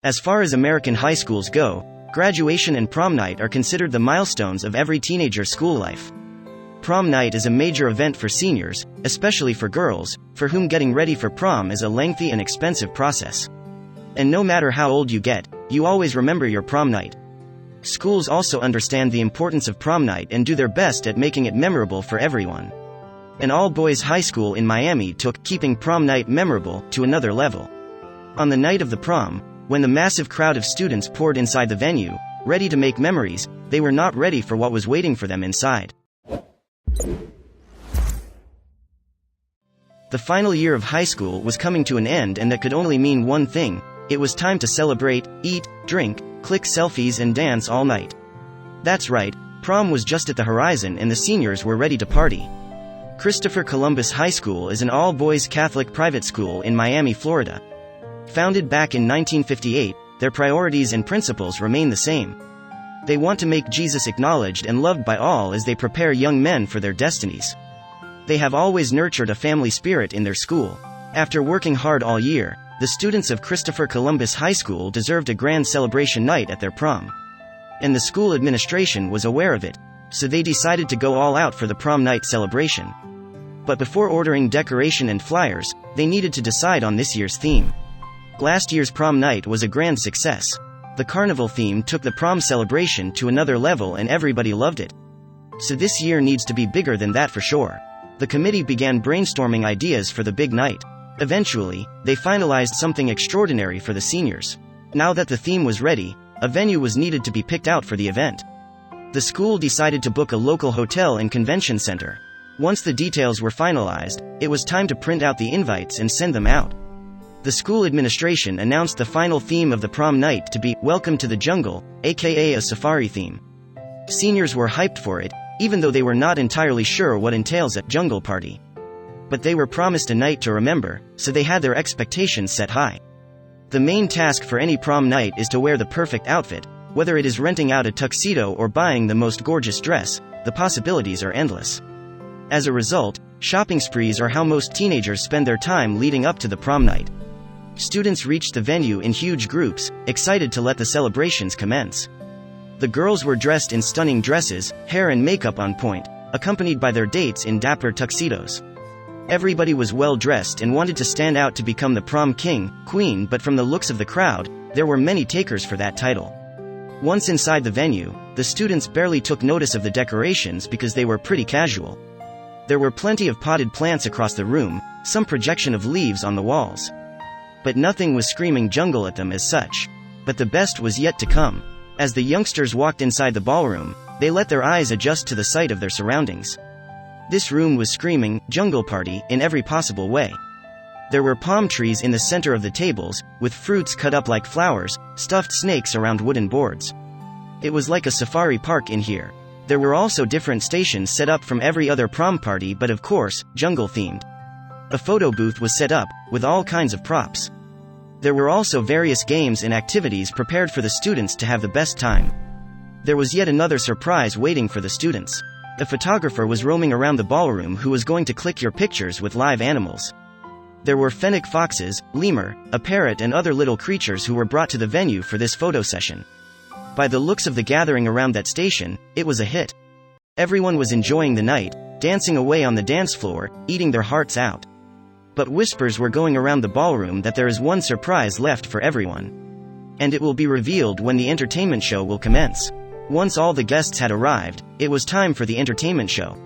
As far as American high schools go, graduation and prom night are considered the milestones of every teenager's school life. Prom night is a major event for seniors, especially for girls, for whom getting ready for prom is a lengthy and expensive process. And no matter how old you get, you always remember your prom night. Schools also understand the importance of prom night and do their best at making it memorable for everyone. An all-boys high school in Miami took keeping prom night memorable to another level. On the night of the prom, when the massive crowd of students poured inside the venue, ready to make memories, they were not ready for what was waiting for them inside. The final year of high school was coming to an end, and that could only mean one thing: it was time to celebrate, eat, drink, click selfies and dance all night. That's right, prom was just at the horizon and the seniors were ready to party. Christopher Columbus High School is an all-boys Catholic private school in Miami, Florida. Founded back in 1958, their priorities and principles remain the same. They want to make Jesus acknowledged and loved by all as they prepare young men for their destinies. They have always nurtured a family spirit in their school. After working hard all year, the students of Christopher Columbus High School deserved a grand celebration night at their prom. And the school administration was aware of it, so they decided to go all out for the prom night celebration. But before ordering decoration and flyers, they needed to decide on this year's theme. Last year's prom night was a grand success. The carnival theme took the prom celebration to another level and everybody loved it. So this year needs to be bigger than that for sure. The committee began brainstorming ideas for the big night. Eventually, they finalized something extraordinary for the seniors. Now that the theme was ready, a venue was needed to be picked out for the event. The school decided to book a local hotel and convention center. Once the details were finalized, it was time to print out the invites and send them out. The school administration announced the final theme of the prom night to be "Welcome to the Jungle," aka a safari theme. Seniors were hyped for it, even though they were not entirely sure what entails a jungle party. But they were promised a night to remember, so they had their expectations set high. The main task for any prom night is to wear the perfect outfit. Whether it is renting out a tuxedo or buying the most gorgeous dress, the possibilities are endless. As a result, shopping sprees are how most teenagers spend their time leading up to the prom night. Students reached the venue in huge groups, excited to let the celebrations commence. The girls were dressed in stunning dresses, hair and makeup on point, accompanied by their dates in dapper tuxedos. Everybody was well dressed and wanted to stand out to become the prom king, queen, but from the looks of the crowd, there were many takers for that title. Once inside the venue, the students barely took notice of the decorations because they were pretty casual. There were plenty of potted plants across the room, some projection of leaves on the walls. But nothing was screaming jungle at them as such. But the best was yet to come. As the youngsters walked inside the ballroom, they let their eyes adjust to the sight of their surroundings. This room was screaming jungle party in every possible way. There were palm trees in the center of the tables, with fruits cut up like flowers, stuffed snakes around wooden boards. It was like a safari park in here. There were also different stations set up from every other prom party, but of course, jungle-themed. A photo booth was set up, with all kinds of props. There were also various games and activities prepared for the students to have the best time. There was yet another surprise waiting for the students. A photographer was roaming around the ballroom who was going to click your pictures with live animals. There were fennec foxes, lemur, a parrot and other little creatures who were brought to the venue for this photo session. By the looks of the gathering around that station, it was a hit. Everyone was enjoying the night, dancing away on the dance floor, eating their hearts out. But whispers were going around the ballroom that there is one surprise left for everyone. And it will be revealed when the entertainment show will commence. Once all the guests had arrived, it was time for the entertainment show.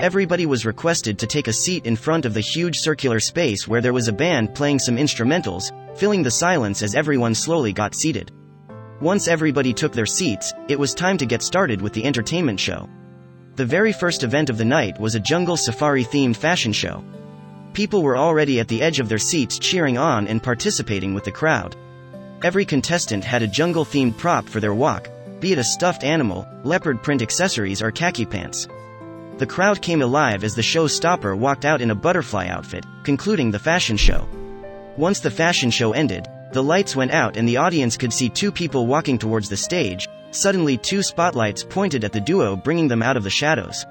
Everybody was requested to take a seat in front of the huge circular space where there was a band playing some instrumentals, filling the silence as everyone slowly got seated. Once everybody took their seats, it was time to get started with the entertainment show. The very first event of the night was a jungle safari-themed fashion show. People were already at the edge of their seats cheering on and participating with the crowd. Every contestant had a jungle-themed prop for their walk, be it a stuffed animal, leopard print accessories or khaki pants. The crowd came alive as the show stopper walked out in a butterfly outfit, concluding the fashion show. Once the fashion show ended, the lights went out and the audience could see two people walking towards the stage. Suddenly two spotlights pointed at the duo, bringing them out of the shadows.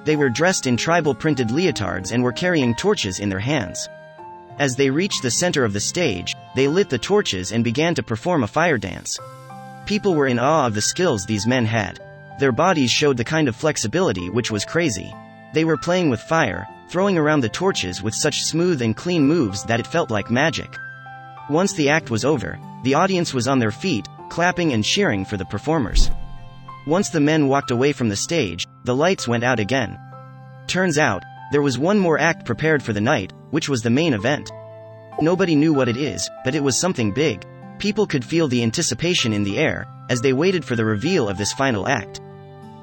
They were dressed in tribal printed leotards and were carrying torches in their hands. As they reached the center of the stage, they lit the torches and began to perform a fire dance. People were in awe of the skills these men had. Their bodies showed the kind of flexibility which was crazy. They were playing with fire, throwing around the torches with such smooth and clean moves that it felt like magic. Once the act was over, the audience was on their feet, clapping and cheering for the performers. Once the men walked away from the stage, the lights went out again. Turns out, there was one more act prepared for the night, which was the main event. Nobody knew what it is, but it was something big. People could feel the anticipation in the air, as they waited for the reveal of this final act.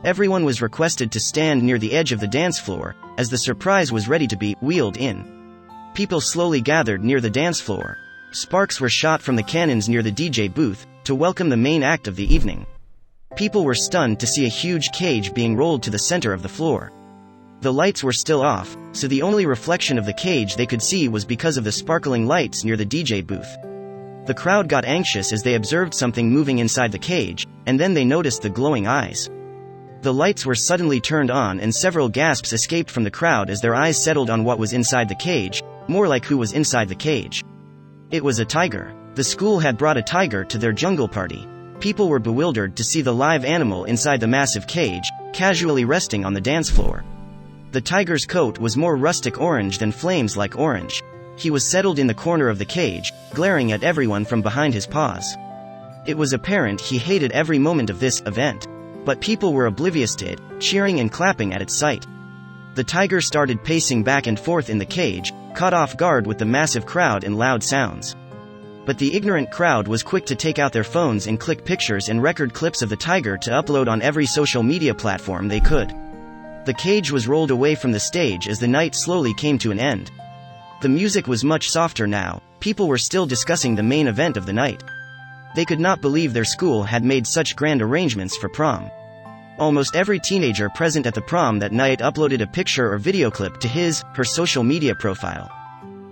Everyone was requested to stand near the edge of the dance floor, as the surprise was ready to be wheeled in. People slowly gathered near the dance floor. Sparks were shot from the cannons near the DJ booth, to welcome the main act of the evening. People were stunned to see a huge cage being rolled to the center of the floor. The lights were still off, so the only reflection of the cage they could see was because of the sparkling lights near the DJ booth. The crowd got anxious as they observed something moving inside the cage, and then they noticed the glowing eyes. The lights were suddenly turned on and several gasps escaped from the crowd as their eyes settled on what was inside the cage, more like who was inside the cage. It was a tiger. The school had brought a tiger to their jungle party. People were bewildered to see the live animal inside the massive cage, casually resting on the dance floor. The tiger's coat was more rustic orange than flames like orange. He was settled in the corner of the cage, glaring at everyone from behind his paws. It was apparent he hated every moment of this event. But people were oblivious to it, cheering and clapping at its sight. The tiger started pacing back and forth in the cage, caught off guard with the massive crowd and loud sounds. But the ignorant crowd was quick to take out their phones and click pictures and record clips of the tiger to upload on every social media platform they could. The cage was rolled away from the stage as the night slowly came to an end. The music was much softer now. People were still discussing the main event of the night. They could not believe their school had made such grand arrangements for prom. Almost every teenager present at the prom that night uploaded a picture or video clip to her social media profile.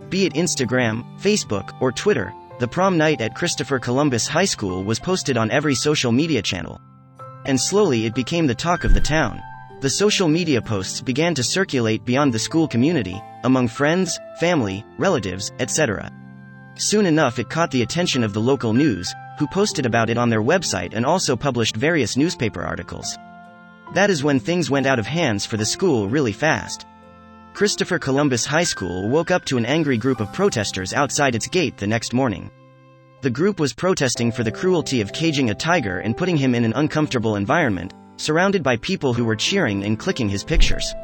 Be it Instagram, Facebook, or Twitter, the prom night at Christopher Columbus High School was posted on every social media channel. And slowly it became the talk of the town. The social media posts began to circulate beyond the school community, among friends, family, relatives, etc. Soon enough it caught the attention of the local news, who posted about it on their website and also published various newspaper articles. That is when things went out of hands for the school really fast. Christopher Columbus High School woke up to an angry group of protesters outside its gate the next morning. The group was protesting for the cruelty of caging a tiger and putting him in an uncomfortable environment, surrounded by people who were cheering and clicking his pictures.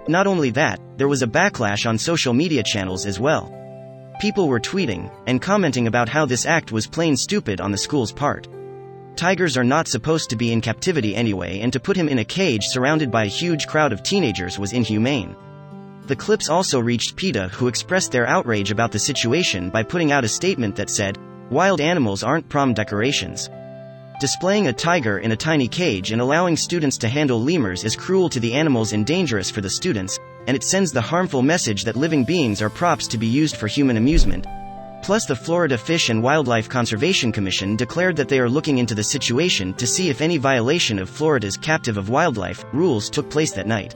Not only that, there was a backlash on social media channels as well. People were tweeting and commenting about how this act was plain stupid on the school's part. Tigers are not supposed to be in captivity anyway, and to put him in a cage surrounded by a huge crowd of teenagers was inhumane. The clips also reached PETA, who expressed their outrage about the situation by putting out a statement that said, "Wild animals aren't prom decorations. Displaying a tiger in a tiny cage and allowing students to handle lemurs is cruel to the animals and dangerous for the students, and it sends the harmful message that living beings are props to be used for human amusement." Plus, the Florida Fish and Wildlife Conservation Commission declared that they are looking into the situation to see if any violation of Florida's Captive of Wildlife rules took place that night.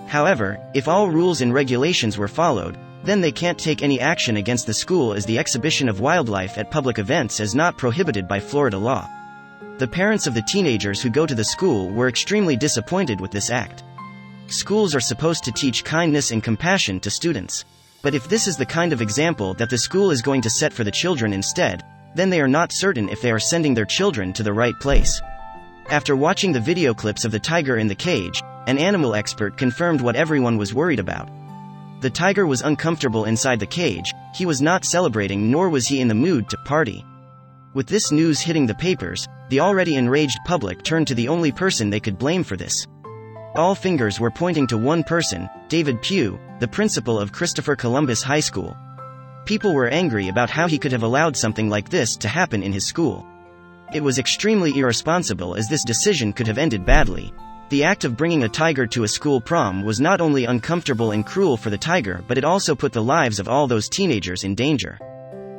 However, if all rules and regulations were followed, then they can't take any action against the school, as the exhibition of wildlife at public events is not prohibited by Florida law. The parents of the teenagers who go to the school were extremely disappointed with this act. Schools are supposed to teach kindness and compassion to students. But if this is the kind of example that the school is going to set for the children instead, then they are not certain if they are sending their children to the right place. After watching the video clips of the tiger in the cage, an animal expert confirmed what everyone was worried about. The tiger was uncomfortable inside the cage, he was not celebrating, nor was he in the mood to party. With this news hitting the papers, the already enraged public turned to the only person they could blame for this. All fingers were pointing to one person, David Pugh, the principal of Christopher Columbus High School. People were angry about how he could have allowed something like this to happen in his school. It was extremely irresponsible, as this decision could have ended badly. The act of bringing a tiger to a school prom was not only uncomfortable and cruel for the tiger, but it also put the lives of all those teenagers in danger.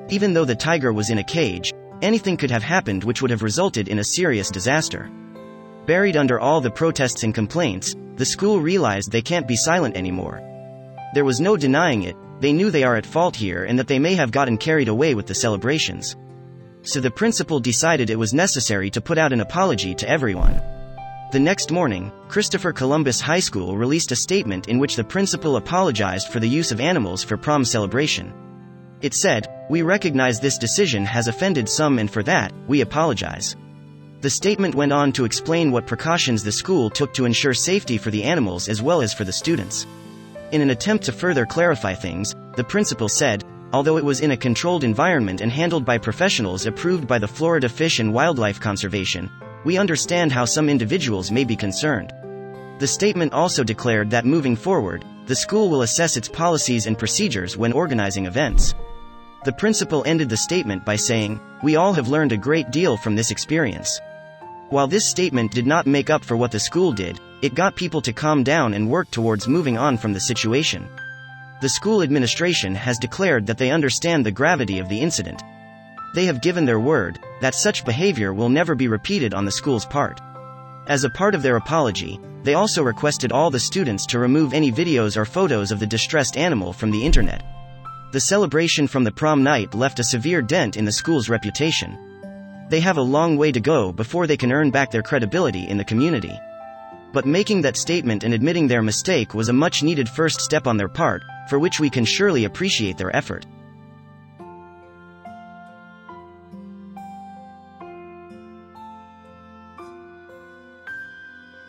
Even though the tiger was in a cage, anything could have happened which would have resulted in a serious disaster. Buried under all the protests and complaints, the school realized they can't be silent anymore. There was no denying it, they knew they are at fault here and that they may have gotten carried away with the celebrations. So the principal decided it was necessary to put out an apology to everyone. The next morning, Christopher Columbus High School released a statement in which the principal apologized for the use of animals for prom celebration. It said, "We recognize this decision has offended some and for that, we apologize." The statement went on to explain what precautions the school took to ensure safety for the animals as well as for the students. In an attempt to further clarify things, the principal said, "Although it was in a controlled environment and handled by professionals approved by the Florida Fish and Wildlife Conservation, we understand how some individuals may be concerned." The statement also declared that moving forward, the school will assess its policies and procedures when organizing events. The principal ended the statement by saying, "We all have learned a great deal from this experience." While this statement did not make up for what the school did, it got people to calm down and work towards moving on from the situation. The school administration has declared that they understand the gravity of the incident. They have given their word that such behavior will never be repeated on the school's part. As a part of their apology, they also requested all the students to remove any videos or photos of the distressed animal from the internet. The celebration from the prom night left a severe dent in the school's reputation. They have a long way to go before they can earn back their credibility in the community. But making that statement and admitting their mistake was a much-needed first step on their part, for which we can surely appreciate their effort.